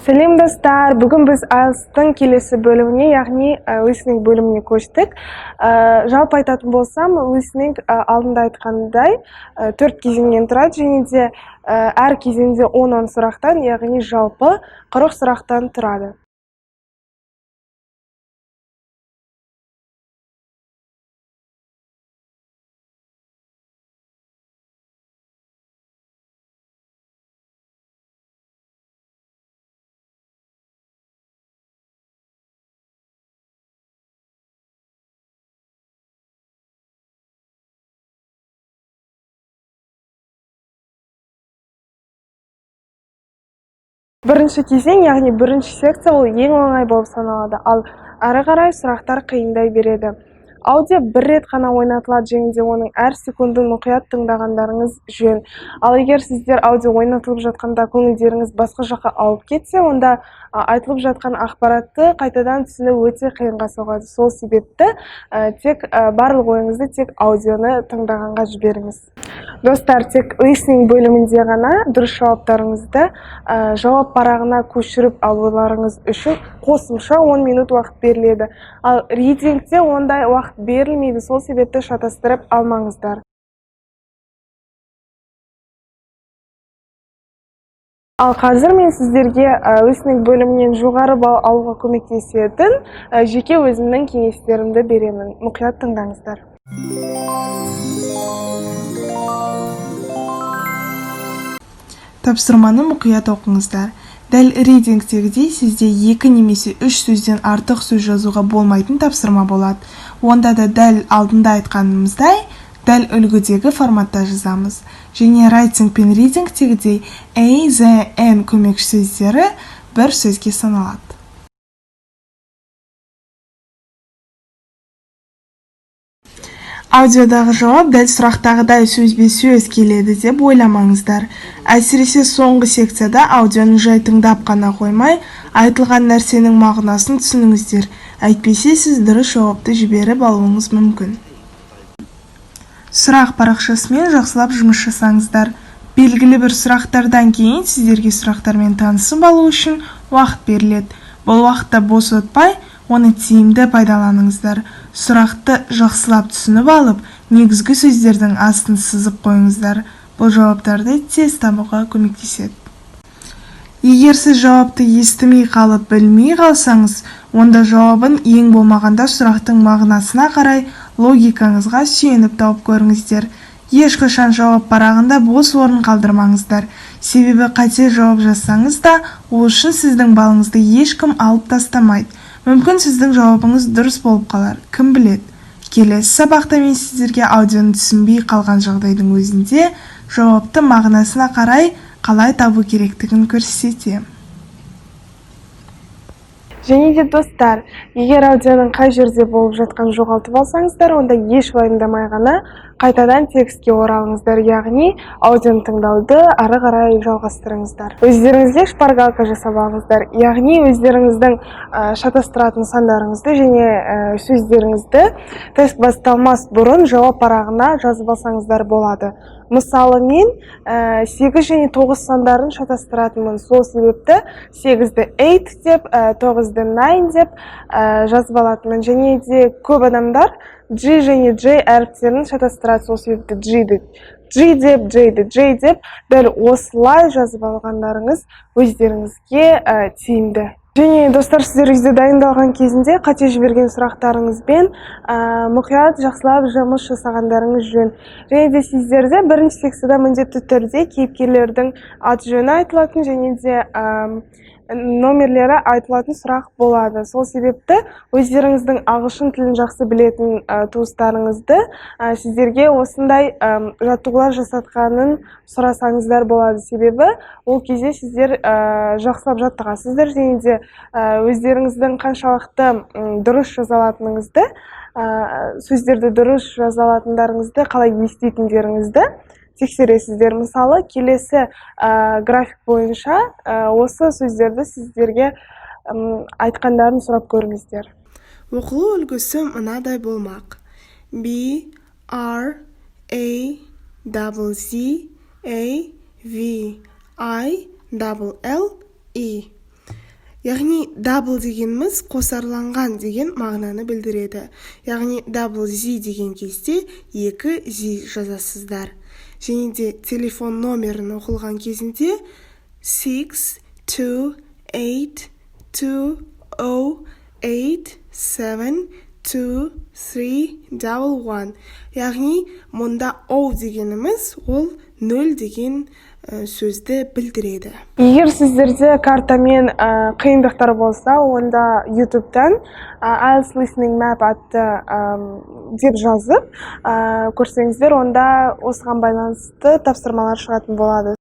Сәлем достар, бүгін біз IELTS-тың келесі бөліміне, яғни listening бөліміне көштік. Жалпы айтатын болсам, listening алдында айтқандай 4 кезеңнен тұрады, және де әр кезеңде 10 сұрақтан, яғни жалпы 40 сұрақтан тұрады. Бірінші кезең, яғни бірінші секция ол ең оңай болып саналады, ал ары қарай сұрақтар қиындай береді. Аудио бір рет қана ойнатылады, және де оның әр секундын мұқият тыңдағандарыңыз жөн. Ал егер сіздер аудио ойнатылып жатқанда көңілдеріңіз басқа жаққа ауып кетсе, онда айтылып жатқан ақпаратты қайтадан түсіну өте қиынға соғады. Сол себепті тек барлық ойыңызды тек аудионы тыңдағанға жіберіңіз. Достар, тек listening бөлімінде ғана дұрыс жауаптарыңызды жауап парағына көшіріп алуларыңыз үшін қосымша 10 минут уақыт беріледі. Ал readingте ондай уақыт берілмейді, сол себепті шатастырып алмаңыздар. Ал қазір мен сіздерге listening бөлімінен жоғары балл алуға көмектесетін жеке өзімнің кеңестерімді беремін. Мұқият тыңдаңыздар. Тапсырманы мұқият оқыңыздар. Дәл readingтегідей сізде 2 немесе 3 сөзден артық сөз жазуға болмайтын тапсырма болады. Онда да дәл алдында айтқанымыздай, дәл үлгідегі форматта жазамыз. Және writing пен readingтегідей A, the, and көмекші сөздері бір сөзге саналады. Аудиодағы жауап дәл сұрақтағыдай сөзбе-сөз келеді деп ойламаңыздар. Әсіресе соңғы секцияда аудионы жай тыңдап қана қоймай, айтылған нәрсенің мағынасын түсініңіздер. Әйтпесе сіз дұрыс жауапты жіберіп алуыңыз мүмкін. Сұрақ парақшасымен жақсылап жұмыс жасаңыздар. Белгілі бір сұрақтардан кейін сіздерге сұрақтармен танысып алу үшін уақыт беріледі. Бұл уақытта бос өтпай, оны тиімді пайдаланыңыздар. Сұрақты жақсылап түсініп алып, негізгі сөздердің астын сызып қойыңыздар. Бұл жауаптарды тез табуға көмектеседі. Егер сіз жауапты естімей қалып білмей қалсаңыз, онда жауабын ең болмағанда сұрақтың мағынасына қарай логикаңызға сүйеніп тауып көріңіздер. Ешқашан жауап парағында бос орын қалдырмаңыздар. Себебі қате жауап жазсаңыз да, ол үшін сіздің балыңызды ешкім алып тастамайды. Мүмкін сіздің жауабыңыз дұрыс болып қалар, кім біледі. Келесі сабақта мен сіздерге аудионы түсінбей қалған жағдайдың өзінде жауапты мағынасына қарай қалай табу керектігін көрсетемін. Және де достар, егер аудионың қай жерде болып жатқан жоғалтып алсаңыздар, онда еш уайымдамай ғана қайтадан текстке оралыңыздар, яғни аудионы тыңдауды ары қарай жалғастырыңыздар. Өздеріңізге шпаргалка жасап алыңыздар, яғни өздеріңіздің шатастыратын сандарыңызды және сөздеріңізді тест басталмас бұрын жауап парағына жазып алсаңыздар болады. Мысалы, мен 8 және 9 сандарын шатастыратынмын. Сол себепті 8-ді 8 деп, 9-ды 9 деп жазып алатынмын. Және де көп адамдар G және J әріптерін шатастырады. Сол себепті G-ді G деп, J-ді J деп, дәл осылай жазып алғандарыңыз өздеріңізге тиімді. Және достар, сіздер үйде дайындалған кезінде қате жіберген сұрақтарыңызбен мұқият жақсылап жұмыс жасағандарыңыз жөн. Және де сіздерде бірінші секцияда міндетті түрде кейіпкерлердің аты жөні айтылатын және де номерлері айтылатын сұрақ болады. Сол себепті өздеріңіздің ағылшын тілін жақсы білетін туыстарыңызды сіздерге осындай жаттығулар жасатқанын сұрасаңыздар болады. Себебі ол кезде сіздер жақсылап жаттығасыздар және де өздеріңіздің қаншалықты дұрыс жазалатыныңызды, сөздерді дұрыс жазалатындарыңызды, қалай еститіндеріңізді тексересіздер. Мысалы, келесі график бойынша осы сөздерді сіздерге айтқандарын сұрап көріңіздер. Оқылу үлгісі мынадай болмақ. B, R, A, Z, A, V, I, L, E. Яғни double дегеніміз қосарланған деген мағынаны білдіреді. Яғни double Z деген кезде 2 Z жазасыздар. Және де телефон номерін оқылған кезінде 62820872311. Яғни мұнда O дегеніміз ол 0 деген сөзді білдіреді. Егер сіздерде картамен қиындықтар болса, онда YouTube-тан IELTS Listening Map атты деп жазып көрсеңіздер, онда осыған байланысты тапсырмалар шығатын болады.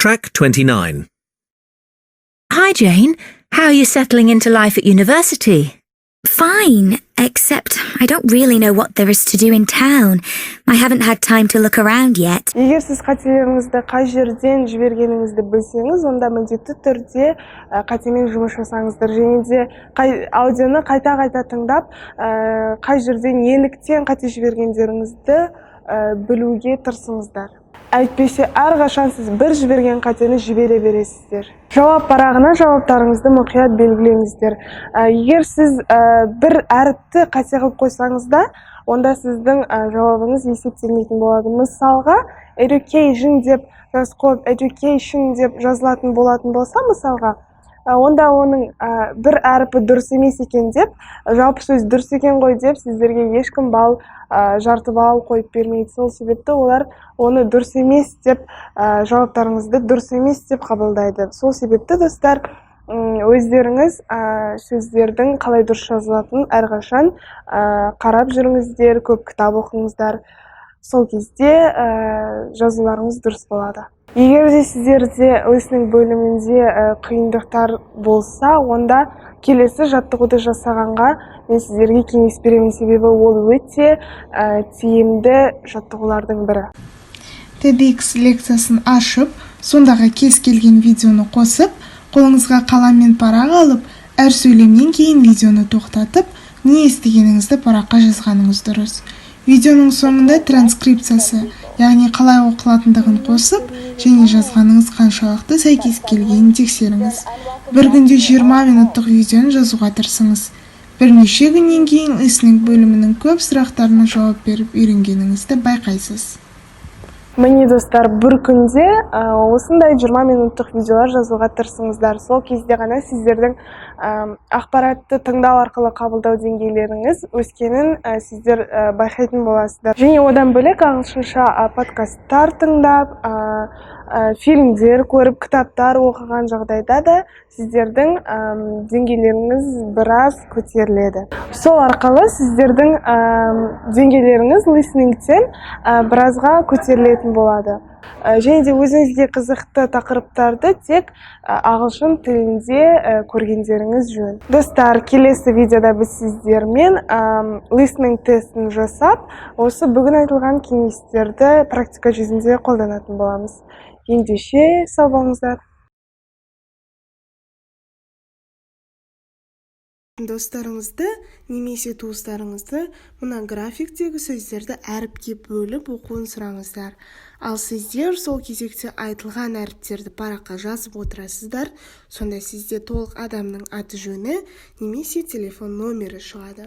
Track 29. Hi, Jane. How are you settling into life at university? Fine, except I don't really know what there is to do in town. I haven't had time to look around yet. Егер сіз қателеріңізді қай жерден жібергеніңізді білсеңіз, онда міндетті түрде қатемен жұмыс жасаңыздар. Және де аудионы қайта-қайта тыңдап, қай жерден неліктен қате жібергендеріңізді білуге тырысыңыздар. Әйтпесе әрқашан сіз бір жіберген қатені жібере бересіздер. Жауап парағына жауаптарыңызды мұқият белгілеңіздер. Егер сіз бір әріпті қате қылып қойсаңыз, онда сіздің жауабыңыз есептелмейтін болады. Мысалға, education деп жазылатын болатын болса, мысалға, онда оның бір әріпі дұрыс емес екен деп, жалпы сөз дұрыс екен ғой деп, сіздерге ешкім балл, жарты балл қойып бермейді. Сол себепті олар оны дұрыс емес деп, жауаптарыңызды дұрыс емес деп қабылдайды. Сол себепті, достар, өздеріңіз сөздердің қалай дұрыс жазылатынын әрқашан қарап жүріңіздер, көп кітап оқыңыздар. Сол кезде жазуларыңыз дұрыс болады. Егер де сіздерде listening бөлімінде қиындықтар болса, онда келесі жаттығуды жасағанға мен сіздерге кеңес беремін, себебі ол өте тиімді жаттығулардың бірі. TEDx лекциясын ашып, сондағы кез келген видеоны қосып, қолыңызға қалам мен парақ алып, әр сөйлемнен кейін видеоны тоқтатып, не естігеніңізді параққа жазғаныңыз дұрыс. Видеоның соңында транскрипциясы, яғни қалай оқылатындығын қосып, және жазғаныңыз қаншалықты сәйкес келгенін тексеріңіз. Бір күнде 20 минуттық видеоны жазуға тырысыңыз. Бірнеше күннен кейін listening бөлімінің көп сұрақтарына жауап беріп үйренгеніңізді байқайсыз. Міне, достар, бір күнде осындай 20 минуттық видеолар жазуға тырысыңыздар. Сол кезде ғана сіздердің ақпаратты тыңдау арқылы қабылдау деңгейлеріңіз өскенін сіздер байқайтын боласыздар. Және одан бөлек ағылшынша подкасттар тыңдап, фильмдер көріп, кітаптар оқыған жағдайда да сіздердің деңгейлеріңіз біраз көтеріледі. Сол арқылы сіздердің деңгейлеріңіз listeningтен біразға көтерілетін болады. Және де өзіңізге қызықты тақырыптарды тек ағылшын тілінде көргендеріңіз жөн. Достар, келесі видеода біз сіздермен listening тестін жасап, осы бүгін айтылған кеңестерді практика жүзінде қолданатын боламыз. Ендеше сау болыңыздар. Достарыңызды немесе туыстарыңызды мына графиктегі сөздерді әріпке бөліп оқуын сұраңыздар. Ал сіздер сол кезекте айтылған әріптерді параққа жазып отырасыздар, сонда сізде толық адамның аты жөні немесе телефон номері шығады.